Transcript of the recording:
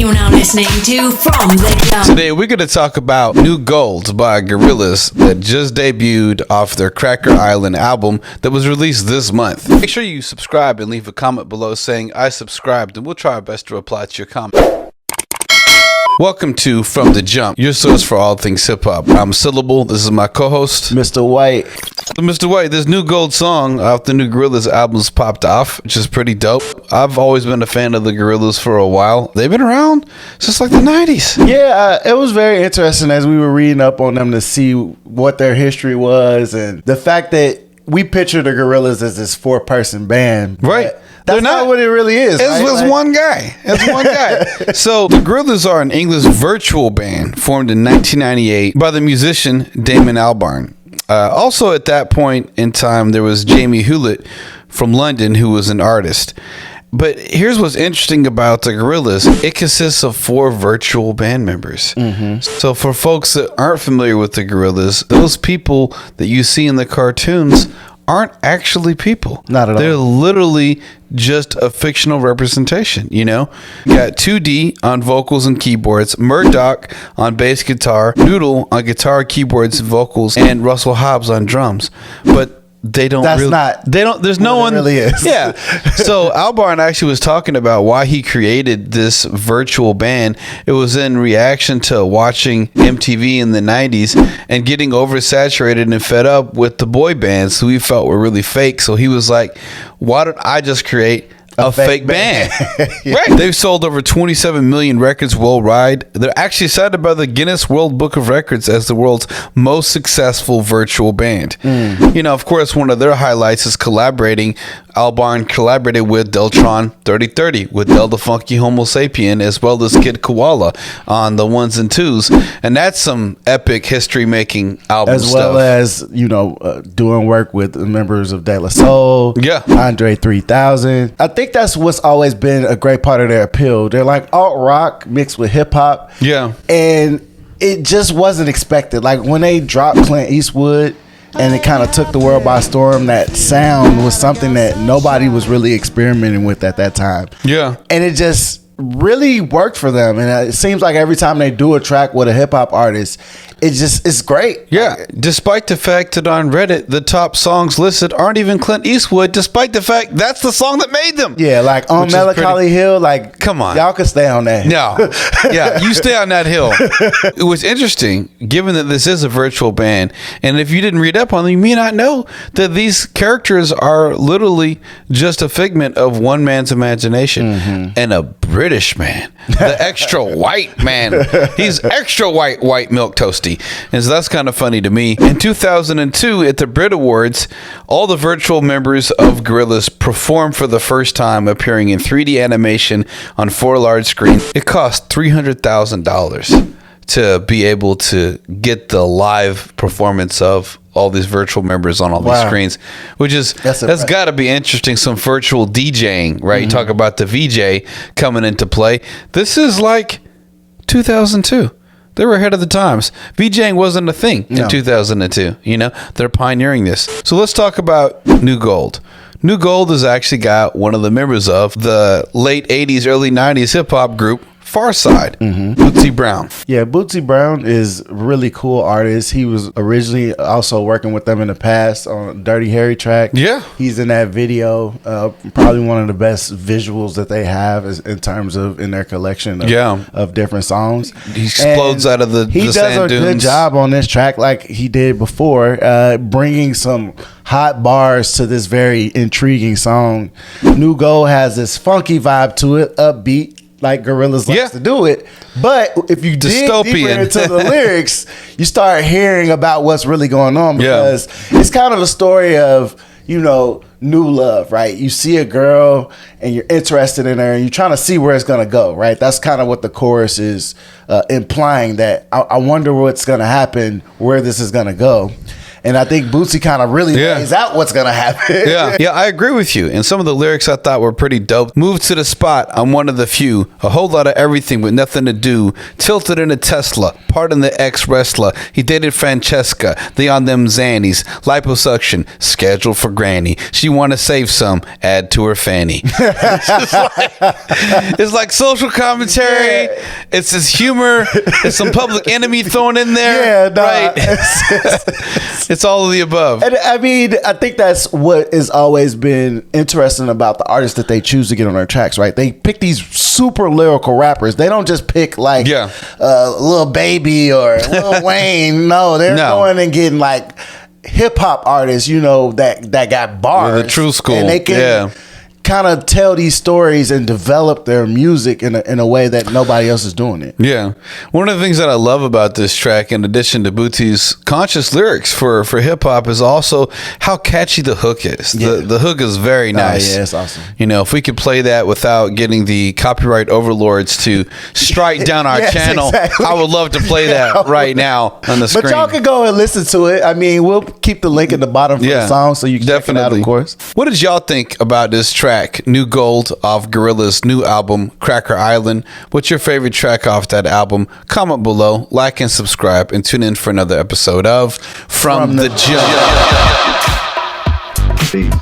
You're now listening to From the Jump. Today we're going to talk about New Gold by Gorillaz that just debuted off their Cracker Island album that was released this month. Make sure you subscribe and leave a comment below saying I subscribed, and we'll try our best to reply to your comment. Welcome to From the Jump, your source for all things hip-hop. I'm Syllable. This is my co-host, Mr. White. So Mr. White. This New Gold song off the new Gorillaz album's popped off, which is pretty dope. I've always been a fan of the Gorillaz for a while. They've been around since like the 90s. Yeah, it was very interesting as we were reading up on them to see what their history was, and the fact that we picture the Gorillaz as this 4-person band. Right. That's not what it really is. It's one guy. It's one guy. So the Gorillaz are an English virtual band formed in 1998 by the musician Damon Albarn. Also at that point in time, there was Jamie Hewlett from London, who was an artist. But here's what's interesting about the Gorillaz. It consists of 4 virtual band members. Mm-hmm. So for folks that aren't familiar with the Gorillaz, those people that you see in the cartoons aren't actually people. Not at all. They're literally just a fictional representation, you know? You got 2D on vocals and keyboards, Murdoch on bass guitar, Noodle on guitar, keyboards, and vocals, and Russell Hobbs on drums. But they don't That's really, not they don't, there's no one really is. Yeah. So Albarn actually was talking about why he created this virtual band. It was in reaction to watching MTV in the 90s and getting oversaturated and fed up with the boy bands who he felt were really fake. So he was like, why don't I just create a fake band? Yeah. Right. They've sold over 27 million records worldwide. They're actually cited by the Guinness World Book of Records as the world's most successful virtual band. You know, of course, one of their highlights is collaborating. Albarn collaborated with Deltron 3030 with Del the Funky Homo Sapien, as well as Kid Koala on the 1s and 2s. And that's some epic history making album as stuff. well as, you know, doing work with members of De La Soul, Yeah. Andre 3000. I think that's what's always been a great part of their appeal. They're like alt rock mixed with hip hop. Yeah. And it just wasn't expected. Like when they dropped Clint Eastwood and it kind of took the world by storm, that sound was something that nobody was really experimenting with at that time. Yeah. And it just really worked for them. And it seems like every time they do a track with a hip hop artist, it's great. Yeah, despite the fact that on Reddit, the top songs listed aren't even Clint Eastwood, despite the fact that's the song that made them. Yeah, like on Melancholy Hill, like, come on, y'all can stay on that. No, yeah, you stay on that hill. It was interesting, given that this is a virtual band, and if you didn't read up on them, you may not know that these characters are literally just a figment of one man's imagination and a British man, the extra white man. He's extra white milk toasty. And so that's kind of funny to me. In 2002, at the Brit Awards, all the virtual members of Gorillaz performed for the first time, appearing in 3D animation on 4 large screens. It cost $300,000 to be able to get the live performance of all these virtual members on all these screens, which is that's got to be interesting. Some virtual DJing, right? You talk about the VJ coming into play. This is like 2002. They were ahead of the times. VJing wasn't a thing in 2002. You know, they're pioneering this. So let's talk about New Gold. New Gold has actually got one of the members of the late 80s, early 90s hip hop group, Farside, Bootsy Brown. Yeah, Bootsy Brown is a really cool artist. He was originally also working with them in the past on Dirty Harry track. Yeah. He's in that video. Probably one of the best visuals that they have in terms of in their collection of different songs. He explodes out of the He does sand a dunes. good job on this track like he did before, bringing some hot bars to this very intriguing song. New Gold has this funky vibe to it, upbeat, like Gorillaz likes to do it. But if you dig deeper into the lyrics, you start hearing about what's really going on, because it's kind of a story of, you know, new love, right? You see a girl and you're interested in her and you're trying to see where it's going to go, right? That's kind of what the chorus is implying, that I wonder what's going to happen, where this is going to go. And I think Bootsy kind of really lays out what's gonna happen. Yeah, I agree with you. And some of the lyrics I thought were pretty dope. Moved to the spot, I'm one of the few. A whole lot of everything with nothing to do. Tilted in a Tesla, pardon the ex-wrestler. He dated Francesca, they on them Xannies. Liposuction, scheduled for granny. She wanna save some, add to her fanny. It's like social commentary. It's his humor. It's some Public Enemy thrown in there. Right? It's all of the above. And I mean, I think that's what has always been interesting about the artists that they choose to get on their tracks, right? They pick these super lyrical rappers. They don't just pick like Lil Baby or Lil Wayne. No, they're going and getting like hip hop artists, you know, that got bars. The true school. And they can kind of tell these stories and develop their music in a way that nobody else is doing it. Yeah. One of the things that I love about this track, in addition to Bootsy's conscious lyrics for hip hop, is also how catchy the hook is. The hook is very nice. Yeah, it's awesome. You know, if we could play that without getting the copyright overlords to strike down our channel, I would love to play that right now on the screen. But y'all can go and listen to it. I mean, we'll keep the link at the bottom for the song so you can check it out, of course. What did y'all think about this track? New Gold off Gorillaz' new album, Cracker Island. What's your favorite track off that album? Comment below, like and subscribe, and tune in for another episode of From the Jump. Peace.